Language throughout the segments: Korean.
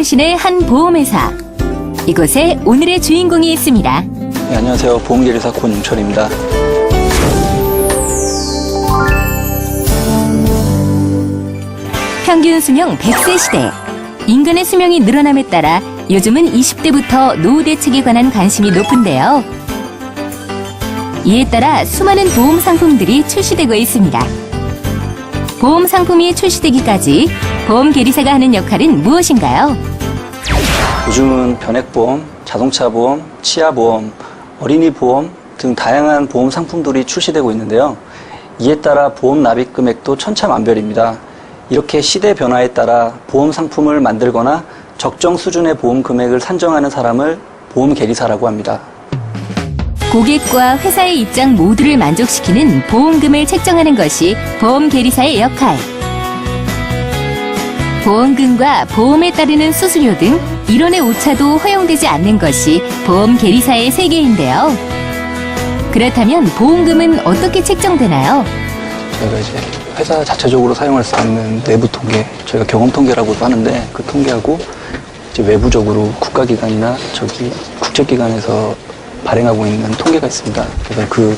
서울 시내 한 보험회사. 이곳에 오늘의 주인공이 있습니다. 네, 안녕하세요. 보험계리사 권용철입니다. 평균 수명 100세 시대. 인간의 수명이 늘어남에 따라 요즘은 20대부터 노후 대책에 관한 관심이 높은데요. 이에 따라 수많은 보험 상품들이 출시되고 있습니다. 보험 상품이 출시되기까지 보험계리사가 하는 역할은 무엇인가요? 요즘은 변액보험, 자동차보험, 치아보험, 어린이보험 등 다양한 보험 상품들이 출시되고 있는데요. 이에 따라 보험 납입 금액도 천차만별입니다. 이렇게 시대 변화에 따라 보험 상품을 만들거나 적정 수준의 보험 금액을 산정하는 사람을 보험계리사라고 합니다. 고객과 회사의 입장 모두를 만족시키는 보험금을 책정하는 것이 보험계리사의 역할. 보험금과 보험에 따르는 수수료 등 일원의 오차도 허용되지 않는 것이 보험계리사의 세계인데요. 그렇다면 보험금은 어떻게 책정되나요? 저희가 이제 회사 자체적으로 사용할 수 있는 내부 통계, 저희가 경험 통계라고도 하는데 그 통계하고 이제 외부적으로 국가기관이나 국제기관에서 발행하고 있는 통계가 있습니다. 그래서 그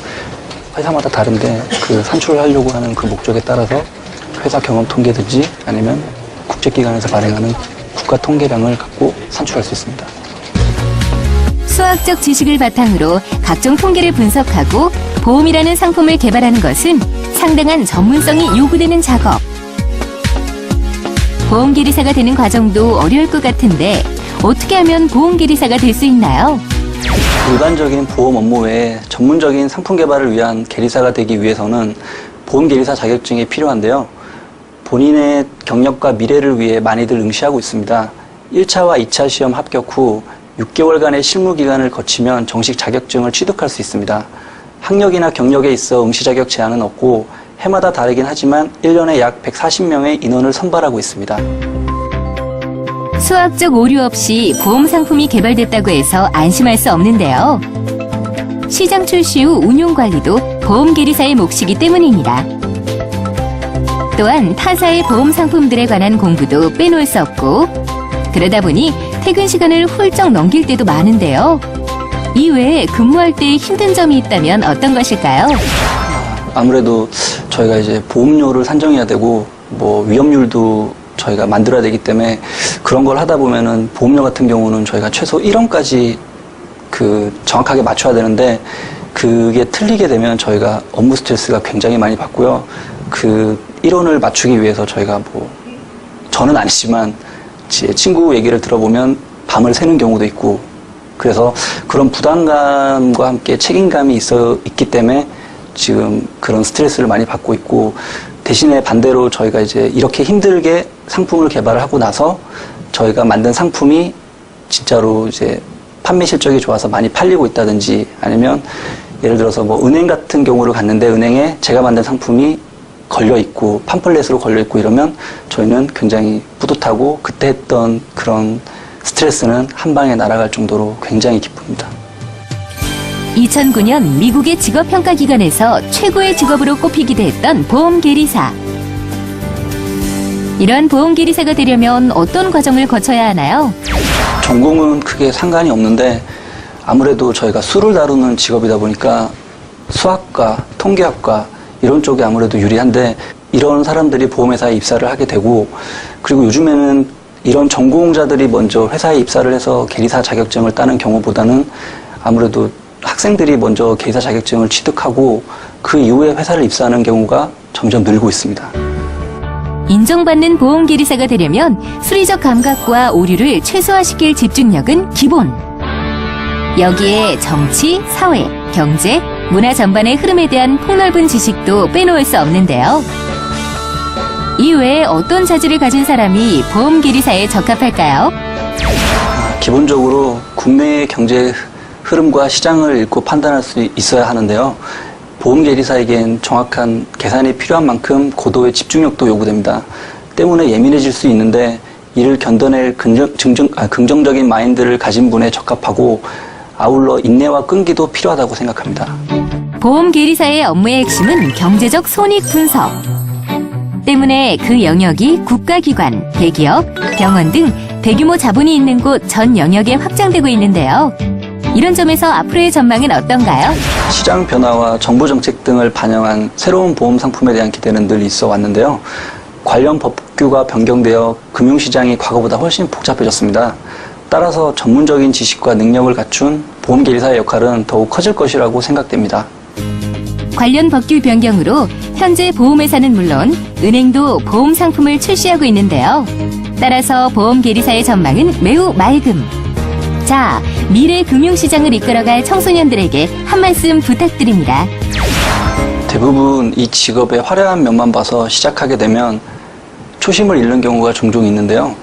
회사마다 다른데 그 산출하려고 하는 그 목적에 따라서 회사 경험 통계든지 아니면 국제기관에서 발행하는 국가 통계량을 갖고 산출할 수 있습니다. 수학적 지식을 바탕으로 각종 통계를 분석하고 보험이라는 상품을 개발하는 것은 상당한 전문성이 요구되는 작업. 보험계리사가 되는 과정도 어려울 것 같은데 어떻게 하면 보험계리사가 될 수 있나요? 일반적인 보험 업무 외에 전문적인 상품 개발을 위한 계리사가 되기 위해서는 보험계리사 자격증이 필요한데요. 본인의 경력과 미래를 위해 많이들 응시하고 있습니다. 1차와 2차 시험 합격 후 6개월간의 실무 기간을 거치면 정식 자격증을 취득할 수 있습니다. 학력이나 경력에 있어 응시 자격 제한은 없고 해마다 다르긴 하지만 1년에 약 140명의 인원을 선발하고 있습니다. 수학적 오류 없이 보험 상품이 개발됐다고 해서 안심할 수 없는데요. 시장 출시 후 운용 관리도 보험계리사의 몫이기 때문입니다. 또한 타사의 보험 상품들에 관한 공부도 빼놓을 수 없고 그러다 보니 퇴근 시간을 훌쩍 넘길 때도 많은데요. 이외에 근무할 때 힘든 점이 있다면 어떤 것일까요? 아무래도 저희가 이제 보험료를 산정해야 되고 뭐 위험률도 저희가 만들어야 되기 때문에 그런 걸 하다 보면은 보험료 같은 경우는 저희가 최소 1원까지 정확하게 맞춰야 되는데 그게 틀리게 되면 저희가 업무 스트레스가 굉장히 많이 받고요. 그 1원을 맞추기 위해서 저희가 저는 아니지만 제 친구 얘기를 들어보면 밤을 새는 경우도 있고 그래서 그런 부담감과 함께 책임감이 있기 때문에 지금 그런 스트레스를 많이 받고 있고 대신에 반대로 저희가 이제 이렇게 힘들게 상품을 개발하고 나서 저희가 만든 상품이 진짜로 이제 판매 실적이 좋아서 많이 팔리고 있다든지 아니면 예를 들어서 은행 같은 경우를 갔는데 은행에 제가 만든 상품이 걸려 있고 팜플렛으로 걸려 있고 이러면 저희는 굉장히 뿌듯하고 그때 했던 그런 스트레스는 한 방에 날아갈 정도로 굉장히 기쁩니다. 2009년 미국의 직업평가기관에서 최고의 직업으로 꼽히기도 했던 보험계리사. 이런 보험계리사가 되려면 어떤 과정을 거쳐야 하나요? 전공은 크게 상관이 없는데 아무래도 저희가 수를 다루는 직업이다 보니까 수학과 통계학과 이런 쪽이 아무래도 유리한데 이런 사람들이 보험회사에 입사를 하게 되고 그리고 요즘에는 이런 전공자들이 먼저 회사에 입사를 해서 계리사 자격증을 따는 경우보다는 아무래도 학생들이 먼저 계리사 자격증을 취득하고 그 이후에 회사를 입사하는 경우가 점점 늘고 있습니다. 인정받는 보험계리사가 되려면 수리적 감각과 오류를 최소화시킬 집중력은 기본. 여기에 정치, 사회, 경제, 문화 전반의 흐름에 대한 폭넓은 지식도 빼놓을 수 없는데요. 이외에 어떤 자질을 가진 사람이 보험계리사에 적합할까요? 기본적으로 국내의 경제 흐름과 시장을 읽고 판단할 수 있어야 하는데요. 보험계리사에겐 정확한 계산이 필요한 만큼 고도의 집중력도 요구됩니다. 때문에 예민해질 수 있는데 이를 견뎌낼 긍정적인 마인드를 가진 분에 적합하고 아울러 인내와 끈기도 필요하다고 생각합니다. 보험계리사의 업무의 핵심은 경제적 손익 분석. 때문에 그 영역이 국가기관, 대기업, 병원 등 대규모 자본이 있는 곳 전 영역에 확장되고 있는데요. 이런 점에서 앞으로의 전망은 어떤가요? 시장 변화와 정부 정책 등을 반영한 새로운 보험 상품에 대한 기대는 늘 있어 왔는데요. 관련 법규가 변경되어 금융시장이 과거보다 훨씬 복잡해졌습니다. 따라서 전문적인 지식과 능력을 갖춘 보험계리사의 역할은 더욱 커질 것이라고 생각됩니다. 관련 법규 변경으로 현재 보험회사는 물론 은행도 보험 상품을 출시하고 있는데요. 따라서 보험계리사의 전망은 매우 맑음. 자, 미래 금융시장을 이끌어갈 청소년들에게 한 말씀 부탁드립니다. 대부분 이 직업의 화려한 면만 봐서 시작하게 되면 초심을 잃는 경우가 종종 있는데요.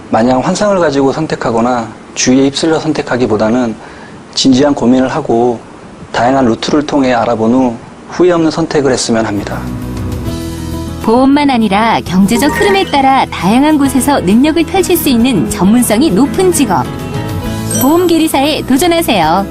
마냥 환상을 가지고 선택하거나 주위에 휩쓸려 선택하기보다는 진지한 고민을 하고 다양한 루트를 통해 알아본 후 후회 없는 선택을 했으면 합니다. 보험만 아니라 경제적 흐름에 따라 다양한 곳에서 능력을 펼칠 수 있는 전문성이 높은 직업. 보험계리사에 도전하세요.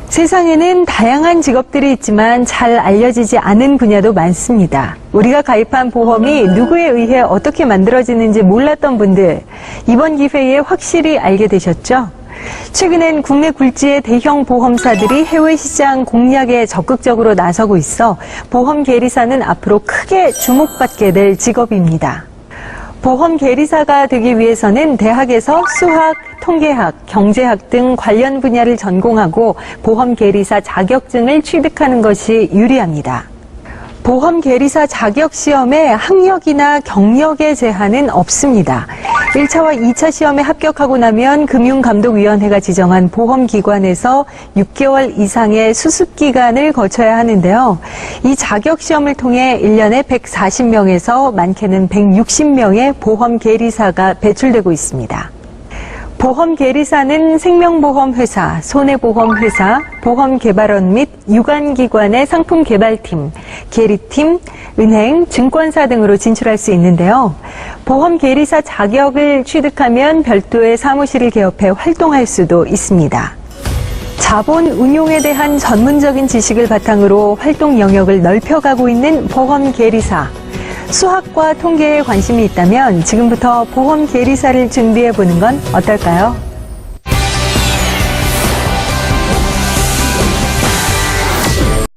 세상에는 다양한 직업들이 있지만 잘 알려지지 않은 분야도 많습니다. 우리가 가입한 보험이 누구에 의해 어떻게 만들어지는지 몰랐던 분들, 이번 기회에 확실히 알게 되셨죠? 최근엔 국내 굴지의 대형 보험사들이 해외 시장 공략에 적극적으로 나서고 있어 보험 계리사는 앞으로 크게 주목받게 될 직업입니다. 보험 계리사가 되기 위해서는 대학에서 수학, 통계학, 경제학 등 관련 분야를 전공하고 보험 계리사 자격증을 취득하는 것이 유리합니다. 보험 계리사 자격 시험에 학력이나 경력의 제한은 없습니다. 1차와 2차 시험에 합격하고 나면 금융감독위원회가 지정한 보험기관에서 6개월 이상의 수습기간을 거쳐야 하는데요. 이 자격 시험을 통해 1년에 140명에서 많게는 160명의 보험 계리사가 배출되고 있습니다. 보험 계리사는 생명보험회사, 손해보험회사, 보험개발원 및 유관기관의 상품개발팀, 계리팀, 은행, 증권사 등으로 진출할 수 있는데요. 보험 계리사 자격을 취득하면 별도의 사무실을 개업해 활동할 수도 있습니다. 자본 운용에 대한 전문적인 지식을 바탕으로 활동 영역을 넓혀가고 있는 보험 계리사. 수학과 통계에 관심이 있다면 지금부터 보험 계리사를 준비해 보는 건 어떨까요?